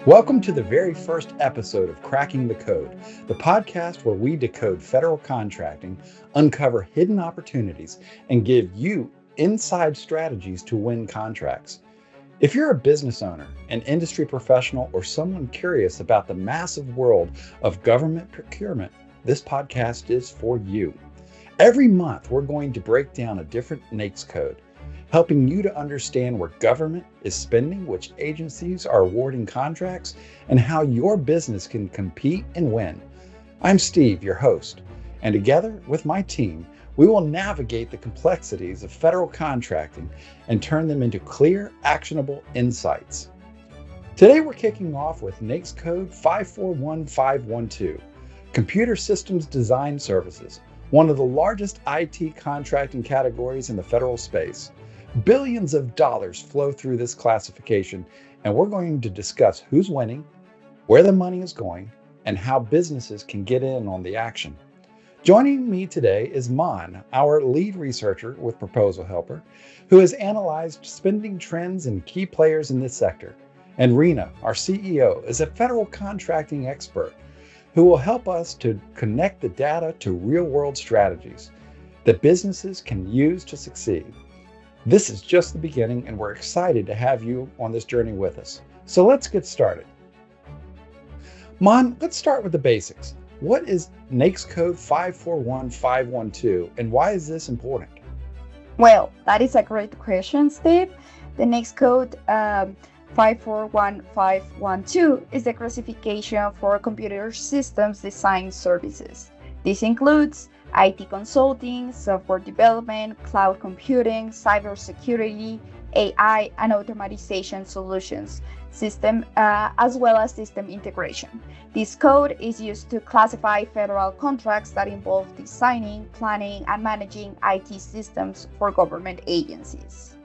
Welcome to the very first episode of Cracking the Code, the podcast where we decode federal contracting, uncover hidden opportunities, and give you inside strategies to win contracts. If you're a business owner, an industry professional, or someone curious about the massive world of government procurement, this podcast is for you. Every month, we're going to break down a different NAICS code, helping you to understand where government is spending, which agencies are awarding contracts, and how your business can compete and win. I'm Steve, your host, and together with my team, we will navigate the complexities of federal contracting and turn them into clear, actionable insights. Today, we're kicking off with NAICS Code 541512, Computer Systems Design Services, one of the largest IT contracting categories in the federal space. Billions of dollars flow through this classification, and we're going to discuss who's winning, where the money is going, and how businesses can get in on the action. Joining me today is Mon, our lead researcher with Proposal Helper, who has analyzed spending trends and key players in this sector. And Rena, our CEO, is a federal contracting expert who will help us to connect the data to real-world strategies that businesses can use to succeed. This is just the beginning, and we're excited to have you on this journey with us. So let's get started. Mon, let's start with the basics. What is NAICS Code 541512, and why is this important? Well, that is a great question, Steve. The NAICS Code 541512 is the classification for computer systems design services. This includes IT consulting, software development, cloud computing, cybersecurity, AI, and automatization solutions, as well as system integration. This code is used to classify federal contracts that involve designing, planning, and managing IT systems for government agencies.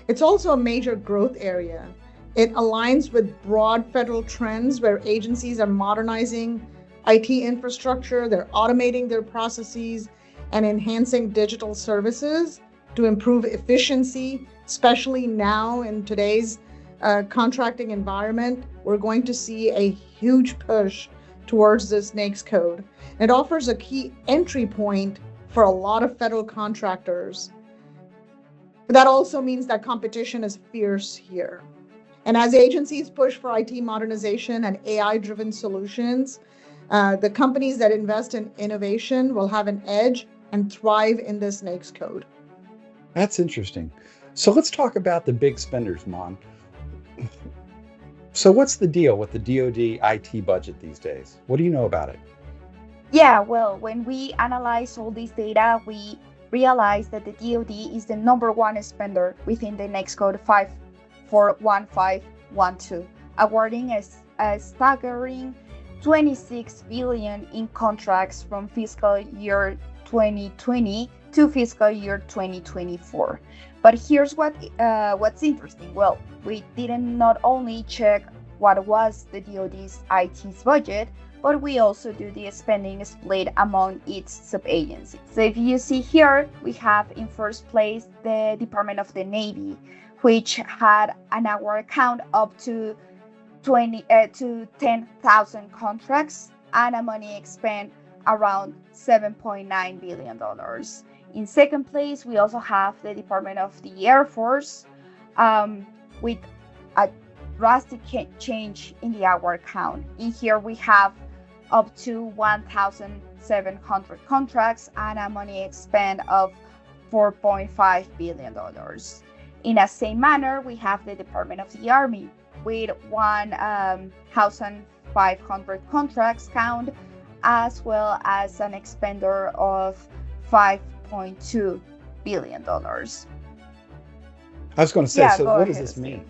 It's also a major growth area. It aligns with broad federal trends where agencies are modernizing IT infrastructure, they're automating their processes, and enhancing digital services to improve efficiency, especially now in today's contracting environment. We're going to see a huge push towards this NAICS code. It offers a key entry point for a lot of federal contractors. But that also means that competition is fierce here. And as agencies push for IT modernization and AI-driven solutions, the companies that invest in innovation will have an edge and thrive in this NAICS code. That's interesting. So let's talk about the big spenders, Mon. So what's the deal with the DOD IT budget these days? What do you know about it? Yeah, well, when we analyze all this data, we realize that the DOD is the number one spender within the NAICS code 541512, awarding a staggering $26 billion in contracts from fiscal year 2020 to fiscal year 2024. But here's what's interesting. Well, we didn't not only check what was the DOD's IT's budget, but we also do the spending split among its sub-agencies. So if you see here, we have in first place the Department of the Navy, which had an award count up to 10,000 contracts and a money expend around $7.9 billion. In second place, we also have the Department of the Air Force with a drastic change in the award count. In here, we have up to 1,700 contracts and a money expend of $4.5 billion. In the same manner, we have the Department of the Army with 1,500 contracts count, as well as an expender of $5.2 billion. I was going to say, so what does this mean?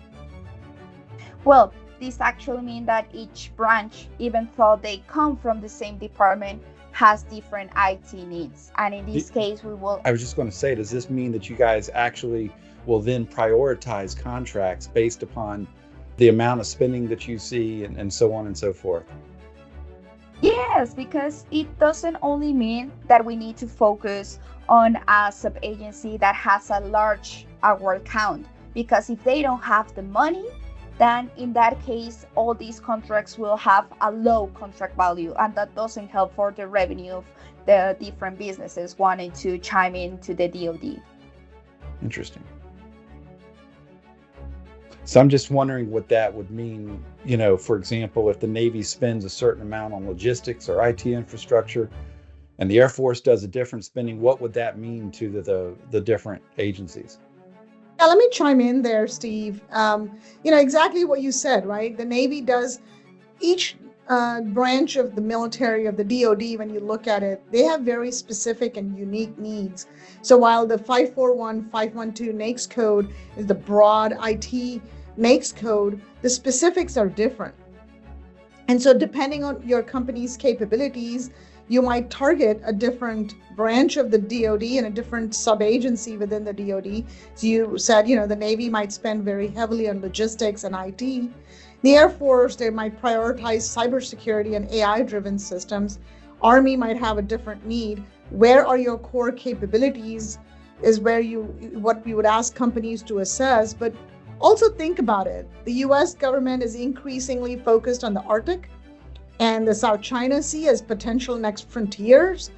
Well, this actually means that each branch, even though they come from the same department, has different IT needs. And in this case, I was just going to say, does this mean that you guys actually will then prioritize contracts based upon the amount of spending that you see and so on and so forth? Yes, because it doesn't only mean that we need to focus on a sub-agency that has a large award count, because if they don't have the money, then in that case, all these contracts will have a low contract value, and that doesn't help for the revenue of the different businesses wanting to chime into the DoD. Interesting. So I'm just wondering what that would mean, for example, if the Navy spends a certain amount on logistics or IT infrastructure and the Air Force does a different spending, what would that mean to the different agencies? Yeah, let me chime in there, Steve. Exactly what you said, right? The Navy does, each branch of the military, of the DoD, when you look at it, they have very specific and unique needs. So while the 541, 512 NAICS code is the broad IT NAICS code, the specifics are different. And so depending on your company's capabilities, you might target a different branch of the DoD and a different sub-agency within the DoD. So you said, the Navy might spend very heavily on logistics and IT. The Air Force, they might prioritize cybersecurity and AI-driven systems. Army might have a different need. Where are your core capabilities is what we would ask companies to assess. But also think about it. The US government is increasingly focused on the Arctic and the South China Sea as potential next frontiers.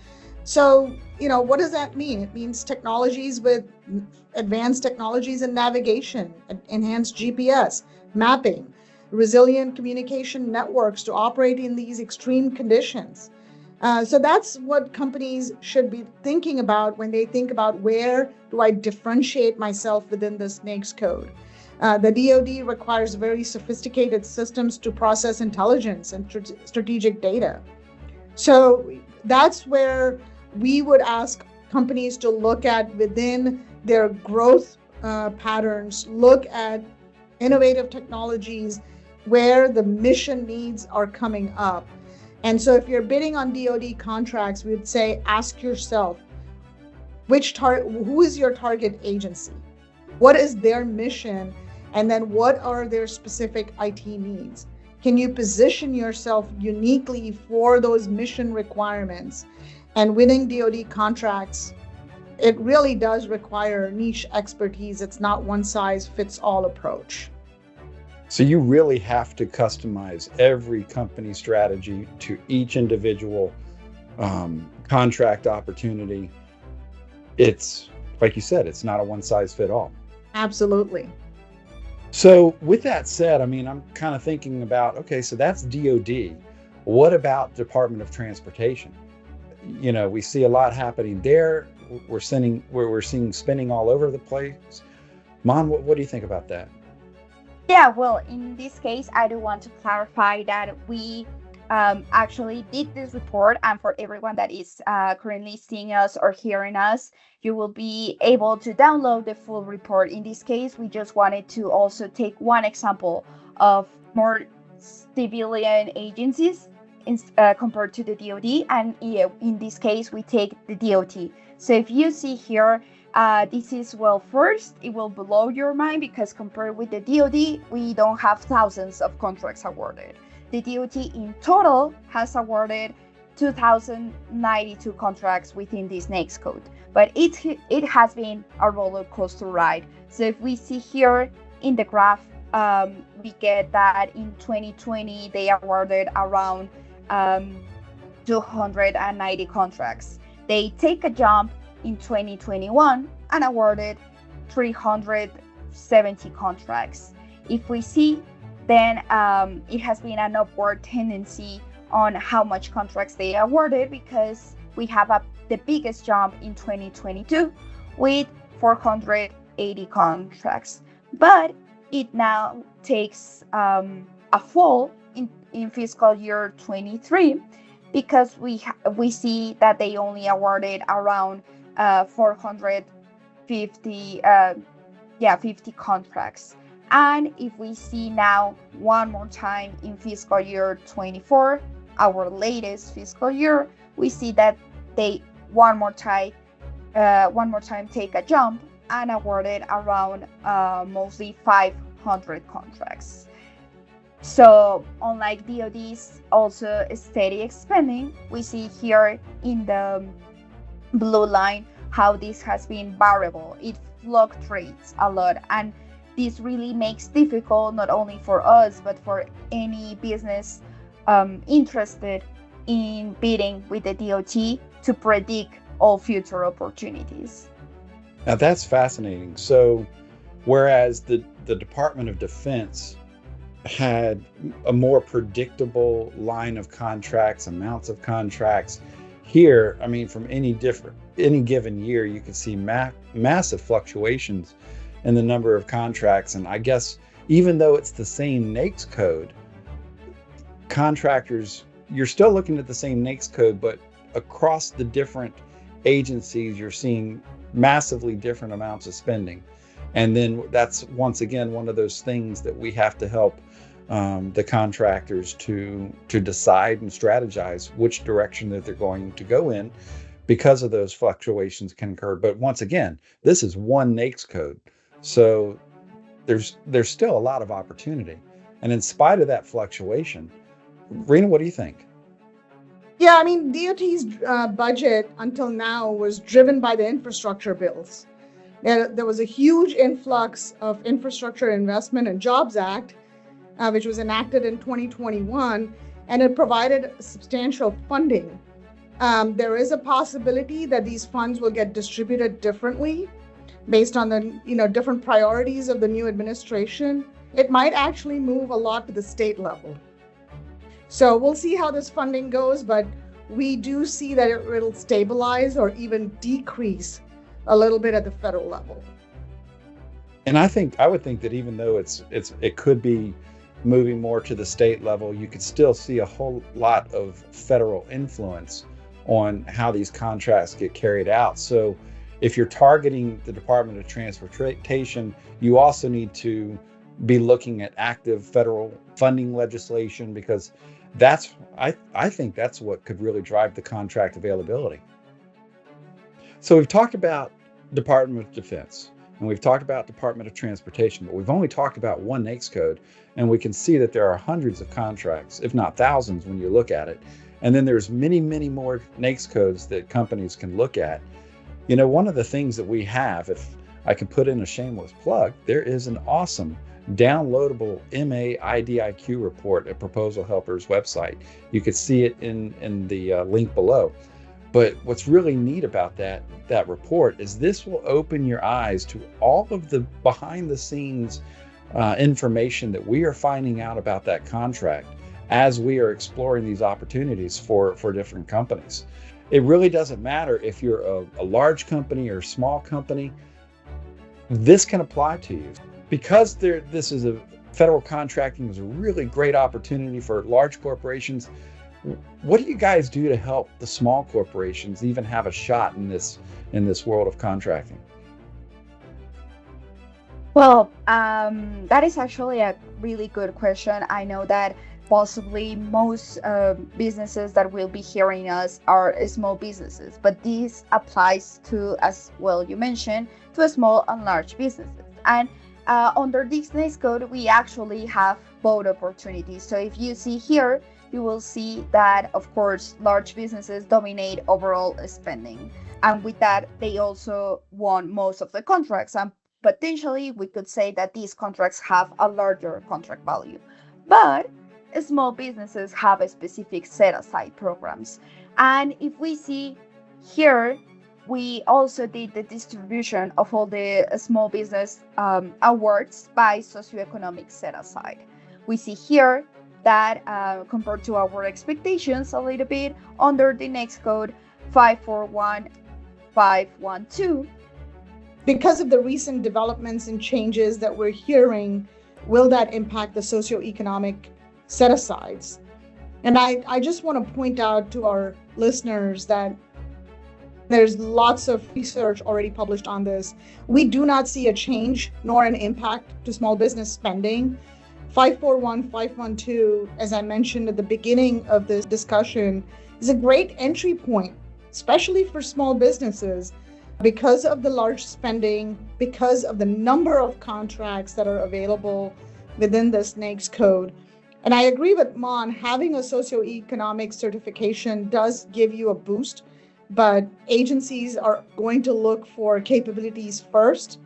So, what does that mean? It means technologies with advanced technologies in navigation, enhanced GPS, mapping, resilient communication networks to operate in these extreme conditions. So that's what companies should be thinking about when they think about where do I differentiate myself within this NAICS code. The DoD requires very sophisticated systems to process intelligence and strategic data. So that's where we would ask companies to look at within their growth patterns, look at innovative technologies where the mission needs are coming up. And so if you're bidding on DoD contracts, we would say, ask yourself, who is your target agency? What is their mission? And then what are their specific IT needs? Can you position yourself uniquely for those mission requirements? And winning DoD contracts, it really does require niche expertise. It's not one size fits all approach. So you really have to customize every company strategy to each individual contract opportunity. It's, like you said, it's not a one size fit all. Absolutely. So with that said, I'm kind of thinking about, okay, so that's DoD. What about Department of Transportation? We see a lot happening there. We're seeing spending all over the place. Mon, what do you think about that? Yeah, well, in this case, I do want to clarify that we actually did this report, and for everyone that is currently seeing us or hearing us, you will be able to download the full report. In this case, we just wanted to also take one example of more civilian agencies compared to the DoD, and in this case, we take the DOT. So if you see here, this is, first, it will blow your mind because compared with the DoD, we don't have thousands of contracts awarded. The DOT in total has awarded 2,092 contracts within this NAICS code, but it has been a roller coaster ride. So if we see here in the graph, we get that in 2020, they awarded around 290 contracts. They take a jump in 2021 and awarded 370 contracts. If we see, then it has been an upward tendency on how much contracts they awarded, because we have the biggest jump in 2022 with 480 contracts. But it now takes a fall in fiscal year 23 because we see that they only awarded around 450 50 contracts. And if we see now one more time in fiscal year 24, our latest fiscal year, we see that they one more time take a jump and awarded around mostly 500 contracts. So unlike DoD's also steady expanding, we see here in the blue line how this has been variable. It fluctuates a lot, and this really makes difficult not only for us, but for any business interested in bidding with the DOT to predict all future opportunities. Now that's fascinating. So whereas the Department of Defense had a more predictable line of contracts, amounts of contracts, here, I mean, from any given year, you can see massive fluctuations in the number of contracts. And I guess even though it's the same NAICS code, contractors, you're still looking at the same NAICS code, but across the different agencies, you're seeing massively different amounts of spending. And then that's once again one of those things that we have to help the contractors to decide and strategize which direction that they're going to go in, because of those fluctuations can occur. But once again, this is one NAICS code, so there's still a lot of opportunity. And in spite of that fluctuation, Rena, what do you think? Yeah, I mean, DOT's budget until now was driven by the infrastructure bills. There was a huge influx of infrastructure investment and Jobs Act, which was enacted in 2021, and it provided substantial funding. There is a possibility that these funds will get distributed differently based on the different priorities of the new administration. It might actually move a lot to the state level. So we'll see how this funding goes, but we do see that it'll stabilize or even decrease a little bit at the federal level. And I would think that even though it could be moving more to the state level, you could still see a whole lot of federal influence on how these contracts get carried out. So if you're targeting the Department of Transportation, you also need to be looking at active federal funding legislation, because I think that's what could really drive the contract availability. So we've talked about Department of Defense, and we've talked about Department of Transportation, but we've only talked about one NAICS code, and we can see that there are hundreds of contracts, if not thousands, when you look at it. And then there's many, many more NAICS codes that companies can look at. One of the things that we have, if I can put in a shameless plug, there is an awesome downloadable MA IDIQ report at Proposal Helper's website. You could see it in the link below. But what's really neat about that report is this will open your eyes to all of the behind the scenes information that we are finding out about that contract as we are exploring these opportunities for different companies. It really doesn't matter if you're a large company or a small company. This can apply to you. Because this is federal contracting is a really great opportunity for large corporations. What do you guys do to help the small corporations even have a shot in this world of contracting? Well, that is actually a really good question. I know that possibly most businesses that will be hearing us are small businesses, but this applies to, as well you mentioned, to small and large businesses. And under this NAICS code, we actually have both opportunities. So if you see here, you will see that, of course, large businesses dominate overall spending. And with that, they also won most of the contracts. And potentially, we could say that these contracts have a larger contract value. But small businesses have a specific set-aside programs. And if we see here, we also did the distribution of all the small business awards by socioeconomic set-aside. We see here that compared to our expectations a little bit, under the NAICS code 541512. Because of the recent developments and changes that we're hearing, will that impact the socioeconomic set-asides? And I just want to point out to our listeners that there's lots of research already published on this. We do not see a change nor an impact to small business spending. 541512, as I mentioned at the beginning of this discussion, is a great entry point, especially for small businesses, because of the large spending, because of the number of contracts that are available within this NAICS code. And I agree with Mon, having a socioeconomic certification does give you a boost, but agencies are going to look for capabilities first.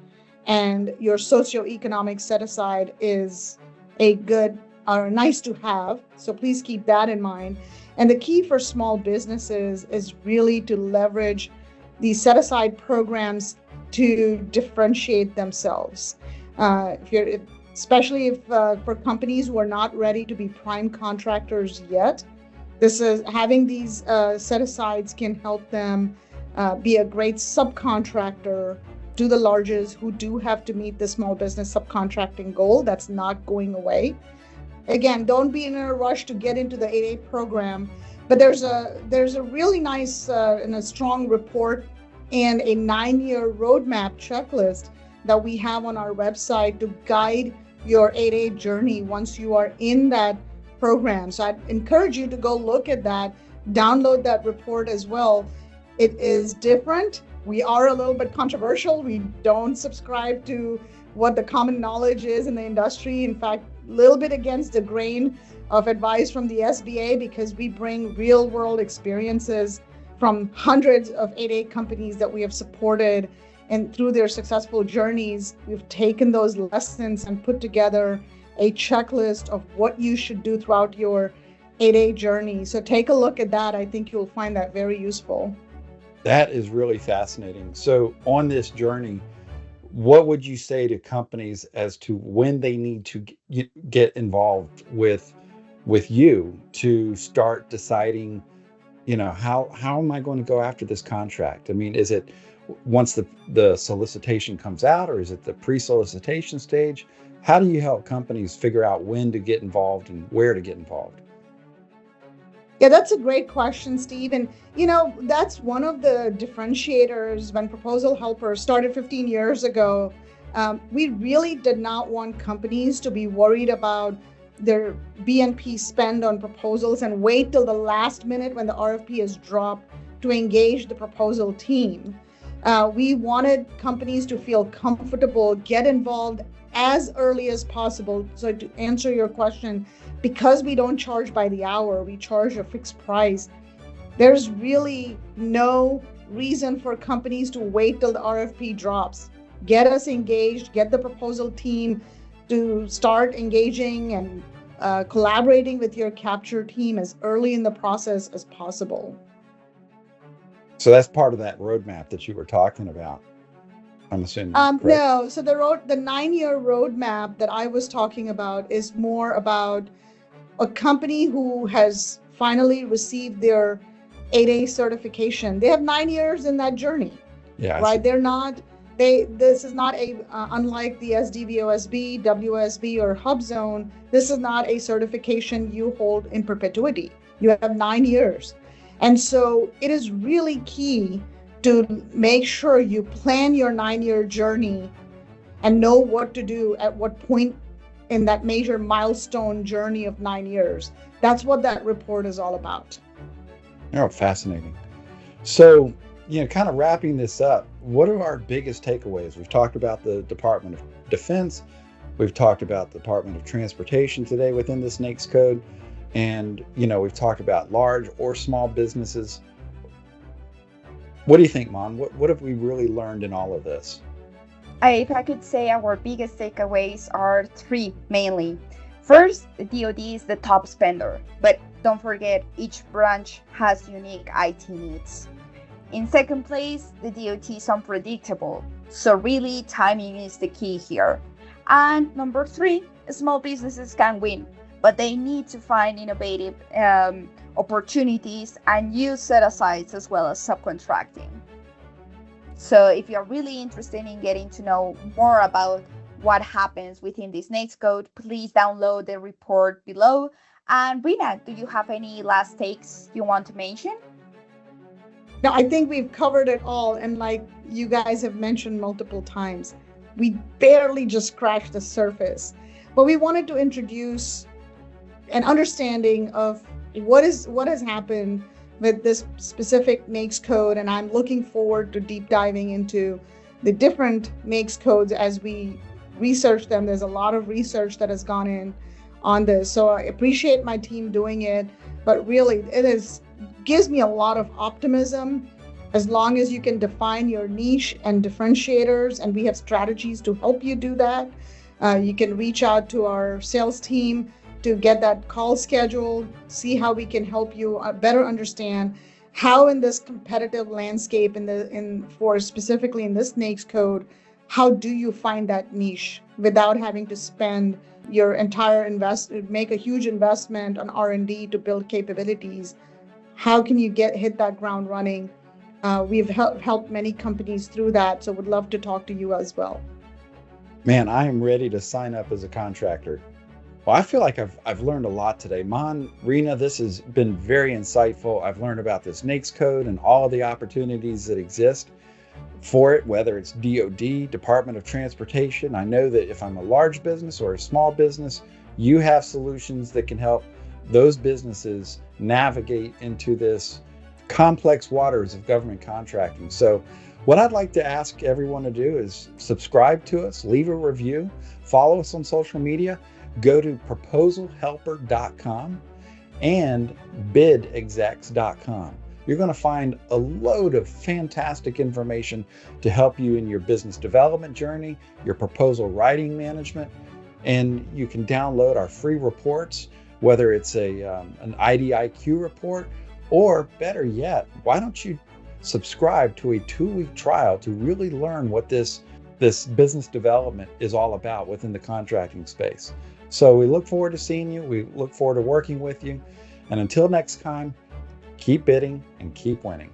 and your socioeconomic set aside is a good or nice to have. So please keep that in mind. And the key for small businesses is really to leverage these set aside programs to differentiate themselves. Especially if for companies who are not ready to be prime contractors yet, having these set asides can help them be a great subcontractor to the largest who do have to meet the small business subcontracting goal. That's not going away. Again, don't be in a rush to get into the 8A program, but there's a really nice and a strong report and a 9-year roadmap checklist that we have on our website to guide your 8A journey once you are in that program. So I'd encourage you to go look at that, download that report as well. It is different. We are a little bit controversial. We don't subscribe to what the common knowledge is in the industry. In fact, a little bit against the grain of advice from the SBA, because we bring real world experiences from hundreds of 8A companies that we have supported, and through their successful journeys, we've taken those lessons and put together a checklist of what you should do throughout your 8A journey. So take a look at that. I think you'll find that very useful. That is really fascinating. So on this journey, what would you say to companies as to when they need to get involved with you to start deciding, how am I going to go after this contract? I mean, is it once the solicitation comes out, or is it the pre-solicitation stage? How do you help companies figure out when to get involved and where to get involved? Yeah, that's a great question, Steve. And, that's one of the differentiators when Proposal Helper started 15 years ago. We really did not want companies to be worried about their BNP spend on proposals and wait till the last minute when the RFP is dropped to engage the proposal team. We wanted companies to feel comfortable, get involved as early as possible. So to answer your question, because we don't charge by the hour, we charge a fixed price. There's really no reason for companies to wait till the RFP drops. Get us engaged, get the proposal team to start engaging and collaborating with your capture team as early in the process as possible. So that's part of that roadmap that you were talking about, I'm assuming. No, so the 9-year roadmap that I was talking about is more about a company who has finally received their 8A certification. They have 9 years in that journey, right? This is not unlike the SDVOSB, WSB, or HubZone. This is not a certification you hold in perpetuity. You have 9 years. And so it is really key to make sure you plan your 9-year journey and know what to do at what point in that major milestone journey of 9 years. That's what that report is all about. Oh, fascinating. So, kind of wrapping this up, what are our biggest takeaways? We've talked about the Department of Defense. We've talked about the Department of Transportation today within this NAICS code. And, we've talked about large or small businesses. What do you think, Mon? What have we really learned in all of this? If I could say, our biggest takeaways are 3 mainly. First, the DoD is the top spender, but don't forget each branch has unique IT needs. In second place, the DoT is unpredictable, so really timing is the key here. And number 3, small businesses can win, but they need to find innovative opportunities and use set-asides as well as subcontracting. So if you're really interested in getting to know more about what happens within this NAICS code, please download the report below. And Rina, do you have any last takes you want to mention? No, I think we've covered it all. And like you guys have mentioned multiple times, we barely just scratched the surface. But we wanted to introduce an understanding of what has happened with this specific NAICS code, and I'm looking forward to deep diving into the different NAICS codes as we research them. There's a lot of research that has gone in on this, so I appreciate my team doing it, but really gives me a lot of optimism As long as you can define your niche and differentiators, and we have strategies to help you do that, you can reach out to our sales team to get that call scheduled, see how we can help you better understand how in this competitive landscape, specifically in this NAICS code, how do you find that niche without having to spend your entire make a huge investment on R&D to build capabilities? How can you hit that ground running? We've helped many companies through that, so would love to talk to you as well. Man, I am ready to sign up as a contractor. Well, I feel like I've learned a lot today. Mon, Rena, this has been very insightful. I've learned about this NAICS code and all of the opportunities that exist for it, whether it's DOD, Department of Transportation. I know that if I'm a large business or a small business, you have solutions that can help those businesses navigate into this complex waters of government contracting. So what I'd like to ask everyone to do is subscribe to us, leave a review, follow us on social media, go to proposalhelper.com and bidexecs.com. You're going to find a load of fantastic information to help you in your business development journey, your proposal writing management, and you can download our free reports, whether it's an IDIQ report, or better yet, why don't you subscribe to a 2-week trial to really learn what this business development is all about within the contracting space. So we look forward to seeing you. We look forward to working with you. And until next time, keep bidding and keep winning.